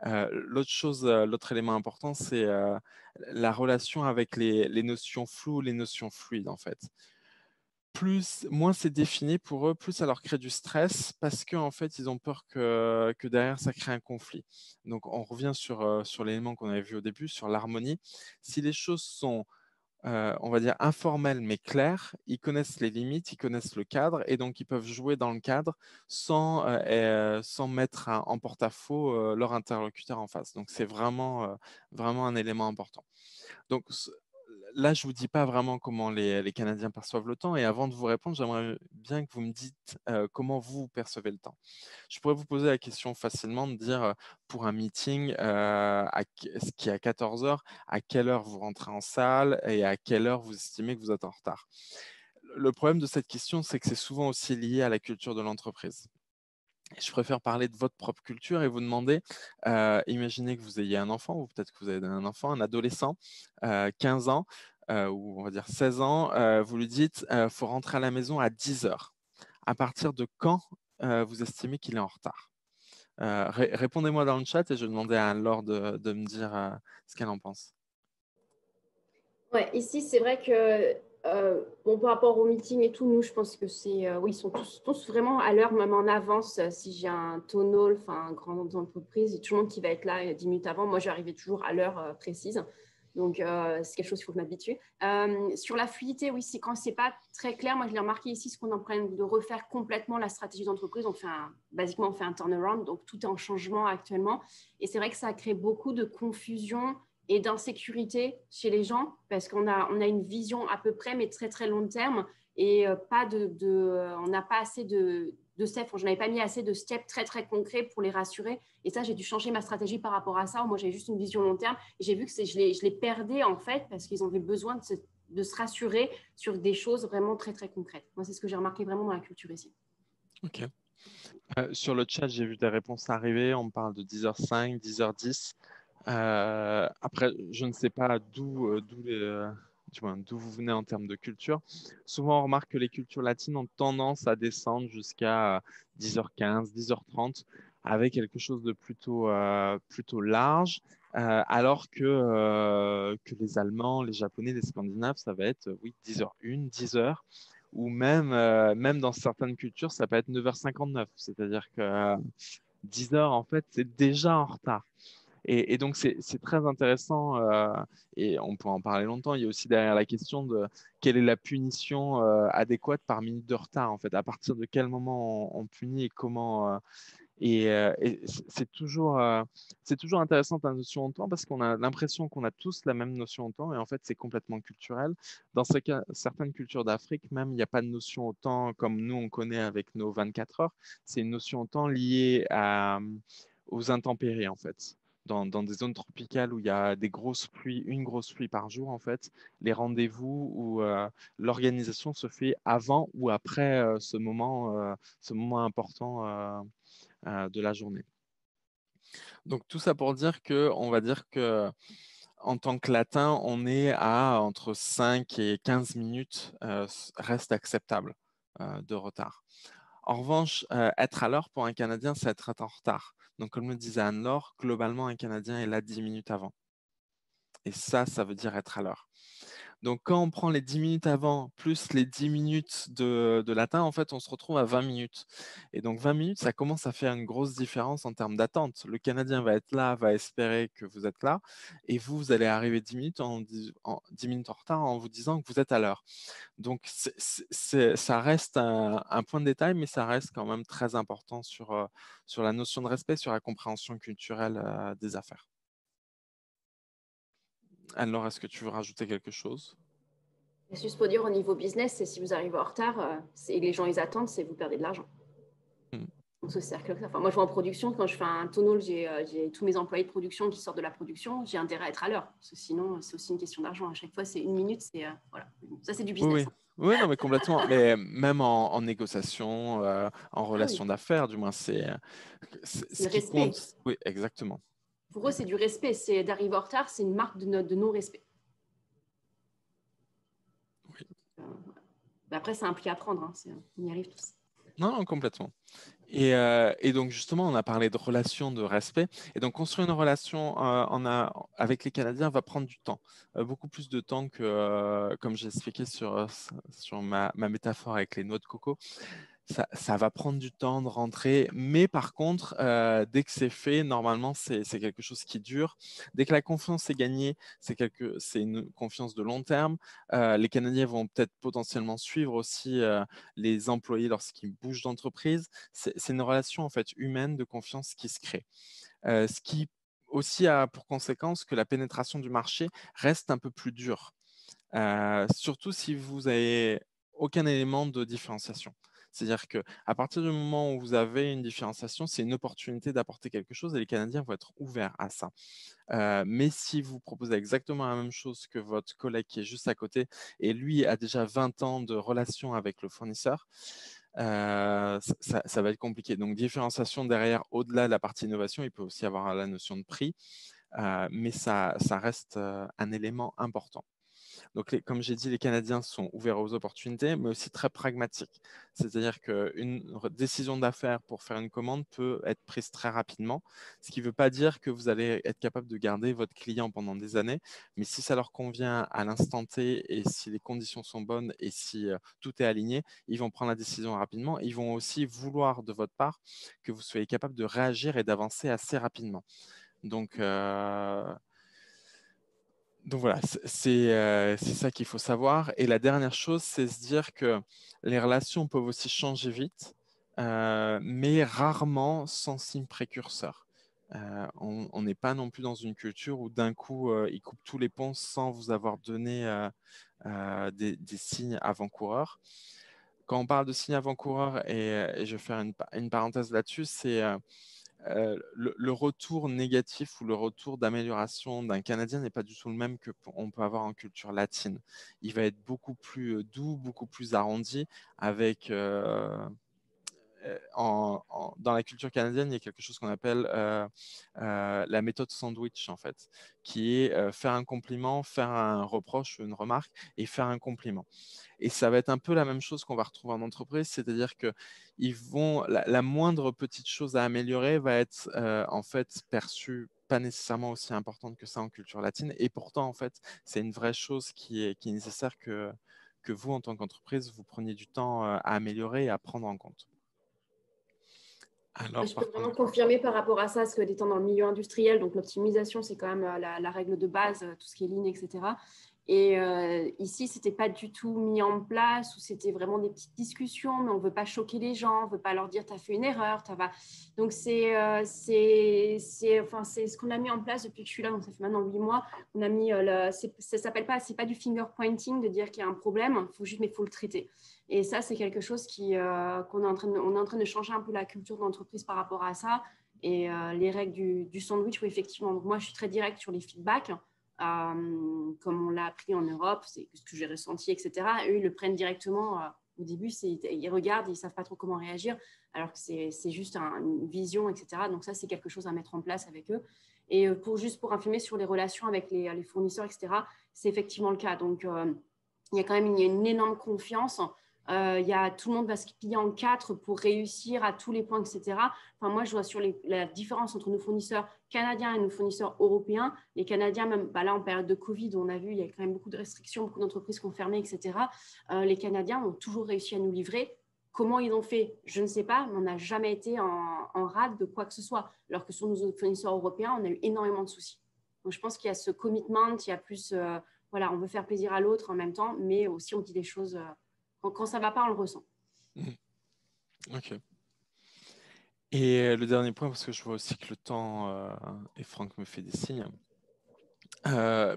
L'autre élément important, c'est la relation avec les notions floues, les notions fluides en fait. Moins c'est défini pour eux, plus ça leur crée du stress parce qu'en fait, ils ont peur que derrière, ça crée un conflit. Donc, on revient sur l'élément qu'on avait vu au début, sur l'harmonie. Si les choses sont, on va dire, informelles mais claires, ils connaissent les limites, ils connaissent le cadre et donc ils peuvent jouer dans le cadre sans mettre en porte-à-faux leur interlocuteur en face. Donc, c'est vraiment un élément important. Donc, là, je ne vous dis pas vraiment comment les Canadiens perçoivent le temps. Et avant de vous répondre, j'aimerais bien que vous me dites comment vous percevez le temps. Je pourrais vous poser la question facilement de dire pour un meeting ce qui est à 14 heures, à quelle heure vous rentrez en salle et à quelle heure vous estimez que vous êtes en retard. Le problème de cette question, c'est que c'est souvent aussi lié à la culture de l'entreprise. Je préfère parler de votre propre culture et vous demander, imaginez que vous ayez un enfant, ou peut-être que vous avez un enfant, un adolescent, 15 ans, ou on va dire 16 ans, vous lui dites, faut rentrer à la maison à 10 heures. À partir de quand vous estimez qu'il est en retard? Répondez-moi dans le chat et je vais demander à Anne-Laure de me dire ce qu'elle en pense. Ouais, ici, c'est vrai que bon, par rapport au meeting et tout, nous, je pense que oui, ils sont tous vraiment à l'heure, même en avance. Si j'ai un tonneau, enfin, grande entreprise, il y a tout le monde qui va être là 10 minutes avant. Moi, j'arrivais toujours à l'heure précise. Donc, c'est quelque chose qu'il faut que je m'habitue. Sur la fluidité, oui, c'est quand c'est pas très clair. Moi, je l'ai remarqué ici, ce qu'on est en train de refaire complètement la stratégie d'entreprise. Basiquement, on fait un turnaround, donc tout est en changement actuellement. Et c'est vrai que ça a créé beaucoup de confusion et d'insécurité chez les gens parce qu'on a une vision à peu près, mais très, très long terme. et on n'a pas assez de steps. Je n'avais pas mis assez de steps très, très concrets pour les rassurer. Et ça, j'ai dû changer ma stratégie par rapport à ça. Moi, j'avais juste une vision long terme. Et j'ai vu que je les perdais, en fait, parce qu'ils avaient besoin de se rassurer sur des choses vraiment très, très concrètes. Moi, c'est ce que j'ai remarqué vraiment dans la culture ici. OK. Sur le chat, j'ai vu des réponses arriver. On me parle de 10h05, 10h10. Après, je ne sais pas d'où vous venez en termes de culture. Souvent, on remarque que les cultures latines ont tendance à descendre jusqu'à 10h15, 10h30, avec quelque chose de plutôt large, alors que les Allemands, les Japonais, les Scandinaves, ça va être, oui, 10h01, 10h, ou même dans certaines cultures, ça peut être 9h59, c'est-à-dire que 10h, en fait, c'est déjà en retard. Et donc, c'est très intéressant et on peut en parler longtemps. Il y a aussi derrière la question de quelle est la punition adéquate par minute de retard, en fait. À partir de quel moment on punit et comment. Et c'est toujours intéressant la notion de temps parce qu'on a l'impression qu'on a tous la même notion de temps et en fait, c'est complètement culturel. Dans certaines cultures d'Afrique, même, il n'y a pas de notion au temps comme nous, on connaît avec nos 24 heures. C'est une notion au temps liée aux intempéries, en fait dans des zones tropicales où il y a des grosses pluies, une grosse pluie par jour, en fait, les rendez-vous où l'organisation se fait avant ou après ce moment important de la journée. Donc, tout ça pour dire on va dire que en tant que latin, on est à entre 5 et 15 minutes reste acceptable de retard. En revanche, être à l'heure pour un Canadien, c'est être en retard. Donc, comme le disait Anne-Laure, globalement, un Canadien est là 10 minutes avant. Et ça veut dire être à l'heure. Donc, quand on prend les 10 minutes avant plus les 10 minutes de latin, en fait, on se retrouve à 20 minutes. Et donc, 20 minutes, ça commence à faire une grosse différence en termes d'attente. Le Canadien va être là, va espérer que vous êtes là, et vous allez arriver 10 minutes 10 minutes en retard en vous disant que vous êtes à l'heure. Donc, ça reste un point de détail, mais ça reste quand même très important sur la notion de respect, sur la compréhension culturelle des affaires. Alors, est-ce que tu veux rajouter quelque chose? Juste pour dire, au niveau business, c'est si vous arrivez en retard et que les gens ils attendent, c'est vous perdez de l'argent. Donc, ce cercle. Enfin, moi, je vois en production, quand je fais un tonneau, j'ai tous mes employés de production qui sortent de la production, j'ai intérêt à être à l'heure. Parce que sinon, c'est aussi une question d'argent. À chaque fois, c'est une minute. Voilà. Ça, c'est du business. Oui, oui. Oui, non, mais complètement. Mais même en négociation, en relation d'affaires, du moins, c'est ce le qui respect. compte. Oui, exactement. Pour eux, c'est du respect. C'est d'arriver en retard, c'est une marque de non-respect. Oui. Mais après, c'est un pli à prendre. Hein. On y arrive tous. Non, non, complètement. Et donc, justement, on a parlé de relation, de respect. Et donc, construire une relation avec les Canadiens va prendre du temps. Beaucoup plus de temps que, comme j'ai expliqué sur ma métaphore avec les noix de coco. Ça va prendre du temps de rentrer, mais par contre, dès que c'est fait, normalement, c'est quelque chose qui dure. Dès que la confiance est gagnée, c'est une confiance de long terme. Les Canadiens vont peut-être potentiellement suivre aussi les employés lorsqu'ils bougent d'entreprise. C'est une relation en fait humaine de confiance qui se crée. Ce qui aussi a pour conséquence que la pénétration du marché reste un peu plus dure, surtout si vous avez aucun élément de différenciation. C'est-à-dire qu'à partir du moment où vous avez une différenciation, c'est une opportunité d'apporter quelque chose et les Canadiens vont être ouverts à ça. Mais si vous proposez exactement la même chose que votre collègue qui est juste à côté et lui a déjà 20 ans de relation avec le fournisseur, ça va être compliqué. Donc, différenciation derrière, au-delà de la partie innovation, il peut aussi avoir la notion de prix, mais ça reste un élément important. Donc, comme j'ai dit, les Canadiens sont ouverts aux opportunités, mais aussi très pragmatiques. C'est-à-dire qu'une décision d'affaires pour faire une commande peut être prise très rapidement, ce qui ne veut pas dire que vous allez être capable de garder votre client pendant des années, mais si ça leur convient à l'instant T et si les conditions sont bonnes et si tout est aligné, ils vont prendre la décision rapidement. Ils vont aussi vouloir de votre part que vous soyez capable de réagir et d'avancer assez rapidement. Donc voilà, c'est ça qu'il faut savoir. Et la dernière chose, c'est se dire que les relations peuvent aussi changer vite, mais rarement sans signe précurseur. On n'est pas non plus dans une culture où d'un coup, ils coupent tous les ponts sans vous avoir donné des signes avant-coureurs. Quand on parle de signes avant-coureurs, et je vais faire une parenthèse là-dessus, c'est le retour négatif ou le retour d'amélioration d'un Canadien n'est pas du tout le même que on peut avoir en culture latine. Il va être beaucoup plus doux, beaucoup plus arrondi, avec dans la culture canadienne, il y a quelque chose qu'on appelle la méthode sandwich, en fait, qui est faire un compliment, faire un reproche, une remarque et faire un compliment. Et ça va être un peu la même chose qu'on va retrouver en entreprise, c'est-à-dire que la moindre petite chose à améliorer va être en fait perçue pas nécessairement aussi importante que ça en culture latine. Et pourtant, en fait, c'est une vraie chose qui est nécessaire que vous, en tant qu'entreprise, vous preniez du temps à améliorer et à prendre en compte. Alors, Je peux vraiment confirmer par rapport à ça, parce que étant dans le milieu industriel, donc l'optimisation, c'est quand même la règle de base, tout ce qui est lean, etc. Et ici, ce n'était pas du tout mis en place, ou c'était vraiment des petites discussions, mais on ne veut pas choquer les gens, on ne veut pas leur dire tu as fait une erreur. Donc, c'est ce qu'on a mis en place depuis que je suis là, donc ça fait maintenant 8 mois. On a mis, ça s'appelle pas, c'est pas du finger pointing de dire qu'il y a un problème, mais il faut le traiter. Et ça, c'est quelque chose qu'on est en train de changer un peu la culture de l'entreprise par rapport à ça. Et les règles du sandwich, oui, effectivement. Donc, moi, je suis très directe sur les feedbacks. Comme on l'a appris en Europe, c'est ce que j'ai ressenti, etc. Eux, ils le prennent directement. Au début, ils regardent, ils ne savent pas trop comment réagir, alors que c'est juste une vision, etc. Donc ça, c'est quelque chose à mettre en place avec eux. Et juste pour informer sur les relations avec les fournisseurs, etc., c'est effectivement le cas. Donc, il y a quand même une énorme confiance. Tout le monde va se plier en quatre pour réussir à tous les points, etc. Enfin, moi, je vois sur la différence entre nos fournisseurs canadiens et nos fournisseurs européens. Les Canadiens, même là, en période de Covid, on a vu, il y a quand même beaucoup de restrictions, beaucoup d'entreprises qui ont fermé, etc. Les Canadiens ont toujours réussi à nous livrer. Comment ils ont fait, je ne sais pas, mais on n'a jamais été en rade de quoi que ce soit. Alors que sur nos autres fournisseurs européens, on a eu énormément de soucis. Donc, je pense qu'il y a ce commitment, il y a plus, voilà, on veut faire plaisir à l'autre en même temps, mais aussi on dit des choses... quand ça ne va pas, on le ressent. Ok. Et le dernier point, parce que je vois aussi que le temps, et Franck me fait des signes,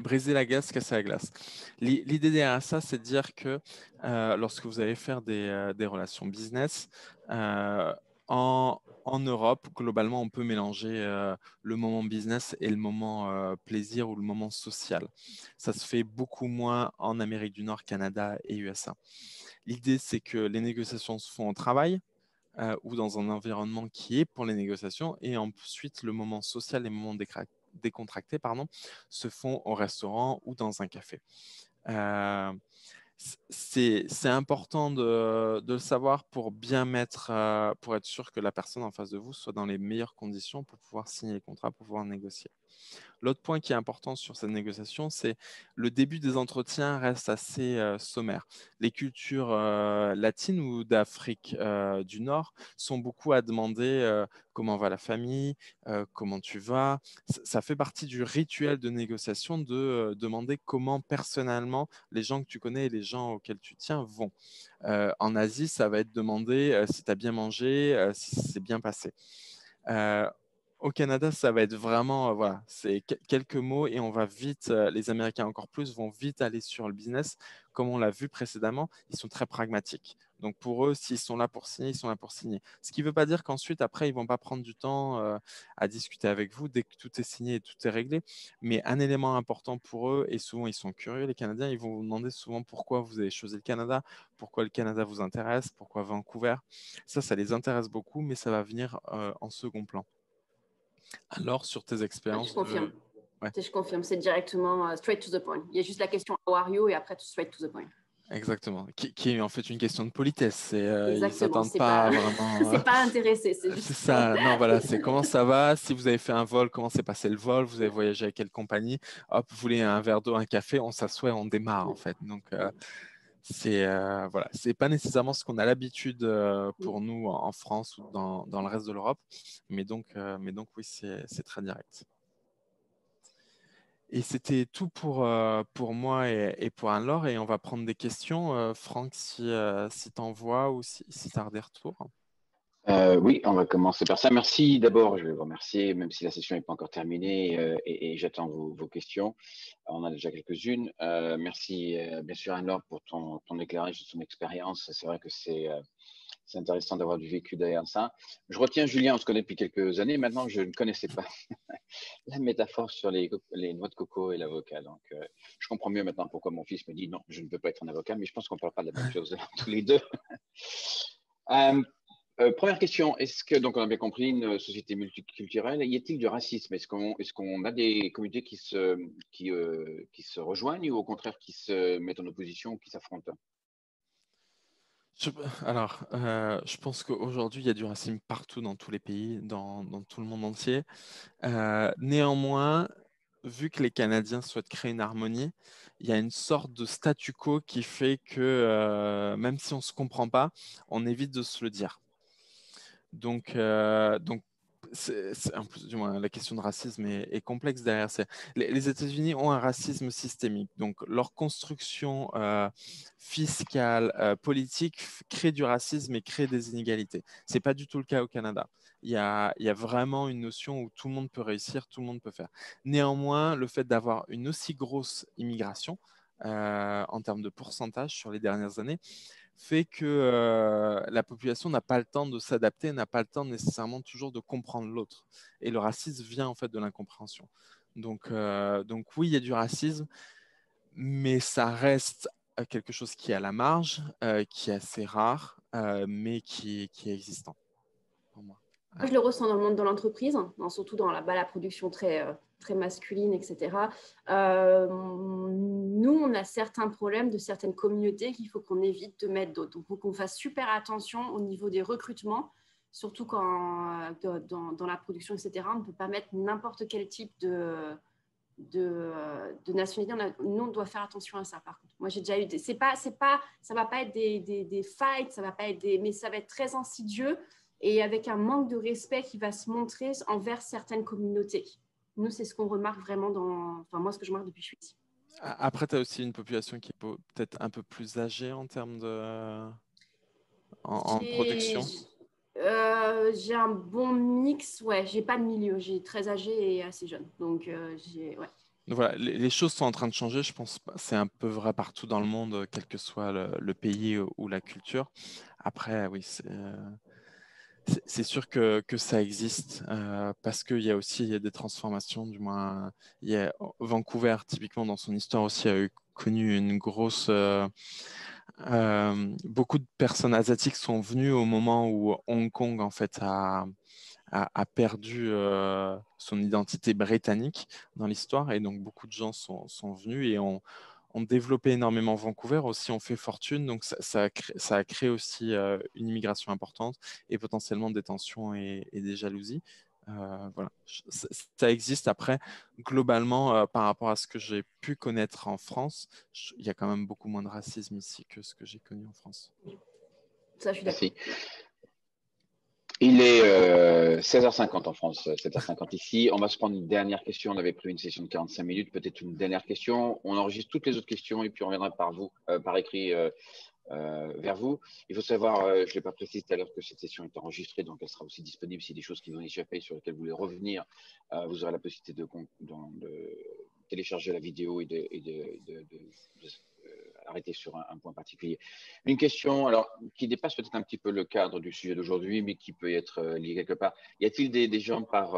briser la glace, casser la glace. L'idée derrière ça, c'est de dire que lorsque vous allez faire des relations business, en Europe, globalement, on peut mélanger le moment business et le moment plaisir ou le moment social. Ça se fait beaucoup moins en Amérique du Nord, Canada et USA. L'idée, c'est que les négociations se font au travail ou dans un environnement qui est pour les négociations, et ensuite le moment social et le moment décontracté, se font au restaurant ou dans un café. C'est important de le savoir pour bien mettre, pour être sûr que la personne en face de vous soit dans les meilleures conditions pour pouvoir signer le contrat, pour pouvoir négocier. L'autre point qui est important sur cette négociation, c'est le début des entretiens reste assez sommaire. Les cultures latines ou d'Afrique du Nord sont beaucoup à demander comment va la famille, comment tu vas. Ça fait partie du rituel de négociation de demander comment personnellement les gens que tu connais et les gens auxquels tu tiens vont. En Asie, ça va être demander si tu as bien mangé, si c'est bien passé. Au Canada, ça va être vraiment, voilà, c'est quelques mots et on va vite, les Américains encore plus, vont vite aller sur le business. Comme on l'a vu précédemment, ils sont très pragmatiques. Donc pour eux, s'ils sont là pour signer, ils sont là pour signer. Ce qui ne veut pas dire qu'ensuite, après, ils ne vont pas prendre du temps à discuter avec vous dès que tout est signé et tout est réglé. Mais un élément important pour eux, et souvent ils sont curieux, les Canadiens, ils vont vous demander souvent pourquoi vous avez choisi le Canada, pourquoi le Canada vous intéresse, pourquoi Vancouver. Ça les intéresse beaucoup, mais ça va venir en second plan. Alors, sur tes expériences Je confirme. Ouais. Je confirme, c'est directement straight to the point. Il y a juste la question how are you et après straight to the point. Exactement. Qui est en fait une question de politesse. Ils ne Exactement, s'attendent pas vraiment. c'est pas intéressé, c'est juste. C'est ça. Non, voilà, c'est comment ça va. Si vous avez fait un vol, comment s'est passé le vol? Vous avez voyagé avec quelle compagnie? Hop, vous voulez un verre d'eau, un café? On s'assoit, on démarre en fait. Donc, voilà, c'est pas nécessairement ce qu'on a l'habitude pour nous en France ou dans le reste de l'Europe. Mais donc oui, c'est très direct. Et c'était tout pour moi et pour Anne-Laure. Et on va prendre des questions. Franck, si tu en vois ou si tu as des retours. Oui, on va commencer par ça. Merci d'abord, je vais vous remercier, même si la session n'est pas encore terminée et j'attends vos questions. On a déjà quelques-unes. Merci bien sûr Anne-Laure pour ton éclairage de ton expérience. C'est vrai que c'est intéressant d'avoir du vécu derrière ça. Je retiens Julien, on se connaît depuis quelques années. Maintenant, je ne connaissais pas la métaphore sur les noix de coco et l'avocat. Donc, je comprends mieux maintenant pourquoi mon fils me dit non, je ne peux pas être un avocat, mais je pense qu'on ne parle pas de la même chose tous les deux. Première question, est-ce que, donc on a bien compris, une société multiculturelle, y a-t-il du racisme? Est-ce qu'on a des communautés qui se rejoignent ou au contraire qui se mettent en opposition ou qui s'affrontent? Alors, je pense qu'aujourd'hui, il y a du racisme partout dans tous les pays, dans tout le monde entier. Néanmoins, vu que les Canadiens souhaitent créer une harmonie, il y a une sorte de statu quo qui fait que même si on ne se comprend pas, on évite de se le dire. Donc en plus, du moins, la question de racisme est complexe derrière. Les États-Unis ont un racisme systémique. Donc, leur construction fiscale, politique crée du racisme et crée des inégalités. Ce n'est pas du tout le cas au Canada. Il y a vraiment une notion où tout le monde peut réussir, tout le monde peut faire. Néanmoins, le fait d'avoir une aussi grosse immigration en termes de pourcentage sur les dernières années, fait que la population n'a pas le temps de s'adapter, n'a pas le temps nécessairement toujours de comprendre l'autre. Et le racisme vient en fait de l'incompréhension. Donc oui, il y a du racisme, mais ça reste quelque chose qui est à la marge, qui est assez rare, mais qui est existant pour moi. Moi, je le ressens dans le monde de l'entreprise, surtout dans la production très masculine, etc. Nous, on a certains problèmes de certaines communautés qu'il faut qu'on évite de mettre d'autres. Donc, il faut qu'on fasse super attention au niveau des recrutements, surtout quand dans la production, etc. On ne peut pas mettre n'importe quel type de nationalité. Nous, on doit faire attention à ça, par contre. Moi, j'ai déjà eu ça ne va pas être des fights, ça va pas être mais ça va être très insidieux et avec un manque de respect qui va se montrer envers certaines communautés. Nous, c'est ce qu'on remarque vraiment moi, ce que je remarque depuis que je suis ici. Après, tu as aussi une population qui est peut-être un peu plus âgée en termes en production. J'ai un bon mix, ouais. J'ai pas de milieu, j'ai très âgé et assez jeune. Donc, ouais. Donc voilà, les choses sont en train de changer, je pense. C'est un peu vrai partout dans le monde, quel que soit le pays ou la culture. Après, oui, c'est sûr que ça existe parce qu'il y a aussi des transformations, du moins. Vancouver, typiquement, dans son histoire aussi, a connu une grosse. Beaucoup de personnes asiatiques sont venues au moment où Hong Kong, en fait, a perdu son identité britannique dans l'histoire. Et donc, beaucoup de gens sont venus et ont développé énormément Vancouver. Aussi, on fait fortune. Donc, ça a créé aussi une immigration importante et potentiellement des tensions et des jalousies. Voilà. Ça existe. Après, globalement, par rapport à ce que j'ai pu connaître en France, il y a quand même beaucoup moins de racisme ici que ce que j'ai connu en France. Ça, je suis d'accord. Merci. Il est 16h50 en France, 7h50 ici. On va se prendre une dernière question. On avait pris une session de 45 minutes, peut-être une dernière question. On enregistre toutes les autres questions et puis on reviendra par écrit vers vous. Il faut savoir, je ne l'ai pas précisé tout à l'heure, que cette session est enregistrée, donc elle sera aussi disponible. Si des choses qui vont échapper sur lesquelles vous voulez revenir, vous aurez la possibilité de télécharger la vidéo et de arrêter sur un point particulier. Une question alors, qui dépasse peut-être un petit peu le cadre du sujet d'aujourd'hui, mais qui peut être liée quelque part. Y a-t-il des gens par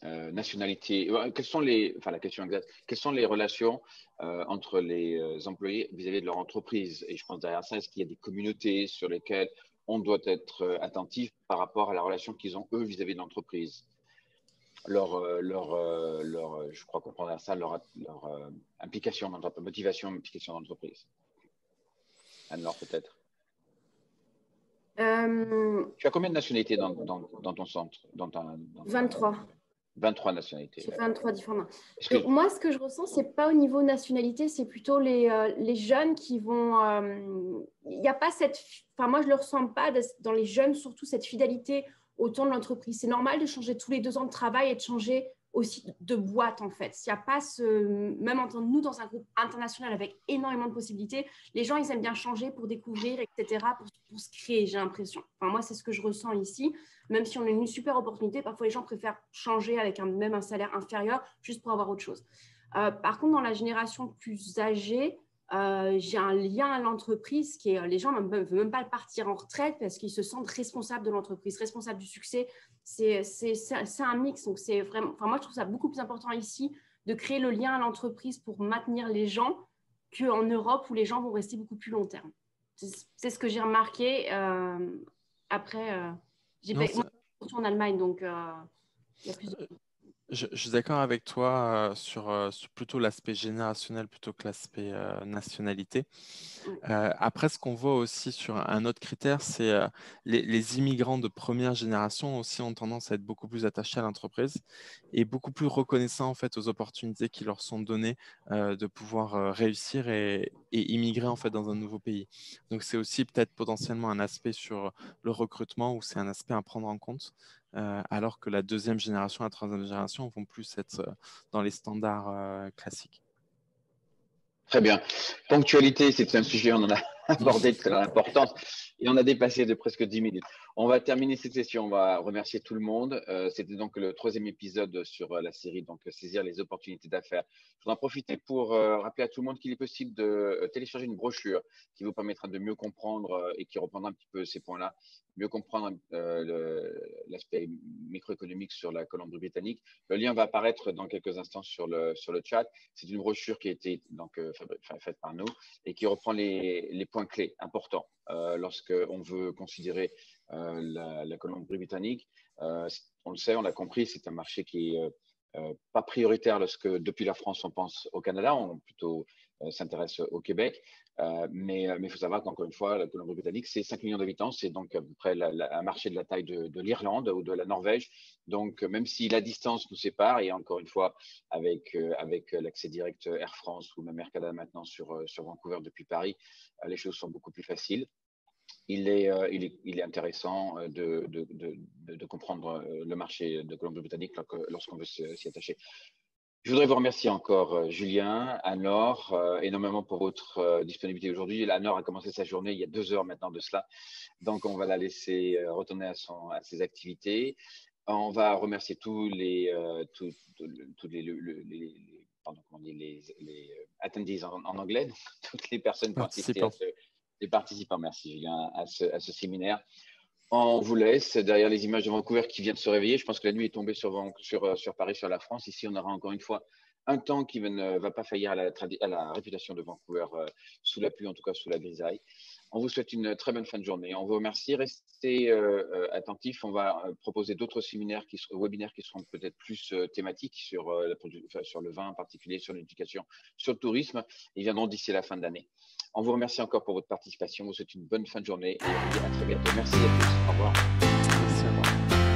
nationalité? La question exacte, quelles sont les relations entre les employés vis-à-vis de leur entreprise? Et je pense derrière ça, est-ce qu'il y a des communautés sur lesquelles on doit être attentif par rapport à la relation qu'ils ont eux vis-à-vis de l'entreprise? Je crois comprendre ça, leur implication, motivation, implication dans l'entreprise. Anne-Laure, peut-être. Tu as combien de nationalités dans ton centre 23. 23 nationalités. J'ai 23 différents. Donc, moi, ce que je ressens, ce n'est pas au niveau nationalité, c'est plutôt les jeunes qui vont… Il n'y a pas cette… Enfin, moi, je ne le ressens pas dans les jeunes, surtout cette fidélité au temps de l'entreprise. C'est normal de changer tous les 2 ans de travail et de changer aussi de boîtes, en fait. S'il n'y a pas même nous, dans un groupe international avec énormément de possibilités, les gens, ils aiment bien changer pour découvrir, etc., pour se créer, j'ai l'impression. Enfin, moi, c'est ce que je ressens ici. Même si on a une super opportunité, parfois, les gens préfèrent changer avec même un salaire inférieur juste pour avoir autre chose. Par contre, dans la génération plus âgée, j'ai un lien à l'entreprise qui est, les gens ne veulent même pas partir en retraite parce qu'ils se sentent responsables de l'entreprise, responsables du succès. C'est un mix. Donc, c'est vraiment, enfin, moi, je trouve ça beaucoup plus important ici de créer le lien à l'entreprise pour maintenir les gens qu'en Europe où les gens vont rester beaucoup plus long terme. C'est ce que j'ai remarqué. Après, moi, surtout en Allemagne, donc il y a plus de... Je suis d'accord avec toi sur plutôt l'aspect générationnel plutôt que l'aspect nationalité. Après, ce qu'on voit aussi sur un autre critère, c'est les immigrants de première génération aussi ont tendance à être beaucoup plus attachés à l'entreprise et beaucoup plus reconnaissants en fait aux opportunités qui leur sont données de pouvoir réussir et immigrer en fait dans un nouveau pays. Donc, c'est aussi peut-être potentiellement un aspect sur le recrutement où c'est un aspect à prendre en compte. Alors que la deuxième génération, la troisième génération vont plus être dans les standards classiques. Très bien. Ponctualité, c'est un sujet, on en a abordé de très importance et on a dépassé de presque 10 minutes. On va terminer cette session, on va remercier tout le monde. C'était donc le 3e épisode sur la série, donc saisir les opportunités d'affaires. Je voudrais en profiter pour rappeler à tout le monde qu'il est possible de télécharger une brochure qui vous permettra de mieux comprendre et qui reprendra un petit peu ces points-là, mieux comprendre l'aspect microéconomique sur la Colombie-Britannique. Le lien va apparaître dans quelques instants sur le chat. C'est une brochure qui a été donc faite par nous et qui reprend les points clés importants lorsqu'on veut considérer la Colombie-Britannique. On le sait, on l'a compris, c'est un marché qui est pas prioritaire lorsque depuis la France on pense au Canada, on plutôt s'intéresse au Québec. Mais il faut savoir qu'encore une fois, la Colombie-Britannique, c'est 5 millions d'habitants, c'est donc à peu près un marché de la taille de l'Irlande ou de la Norvège. Donc, même si la distance nous sépare, et encore une fois, avec l'accès direct Air France ou même Air Canada maintenant sur Vancouver depuis Paris, les choses sont beaucoup plus faciles. Il est intéressant de comprendre le marché de Colombie-Britannique lorsqu'on veut s'y attacher. Je voudrais vous remercier encore, Julien, Anne-Laure, énormément pour votre disponibilité aujourd'hui. Anne-Laure a commencé sa journée il y a 2 heures maintenant de cela. Donc, on va la laisser retourner à ses activités. On va remercier tous les attendees en anglais, toutes les personnes qui ont assisté les participants, merci Julien, à ce séminaire. On vous laisse derrière les images de Vancouver qui vient de se réveiller. Je pense que la nuit est tombée sur Paris, sur la France. Ici, on aura encore une fois un temps qui ne va pas faillir à la réputation de Vancouver sous la pluie, en tout cas sous la grisaille. On vous souhaite une très bonne fin de journée. On vous remercie. Restez attentifs. On va proposer d'autres webinaires qui seront peut-être plus thématiques sur le vin en particulier, sur l'éducation, sur le tourisme. Ils viendront d'ici la fin de l'année. On vous remercie encore pour votre participation. On vous souhaite une bonne fin de journée et on vous dit à très bientôt. Merci à tous. Au revoir. Merci à vous.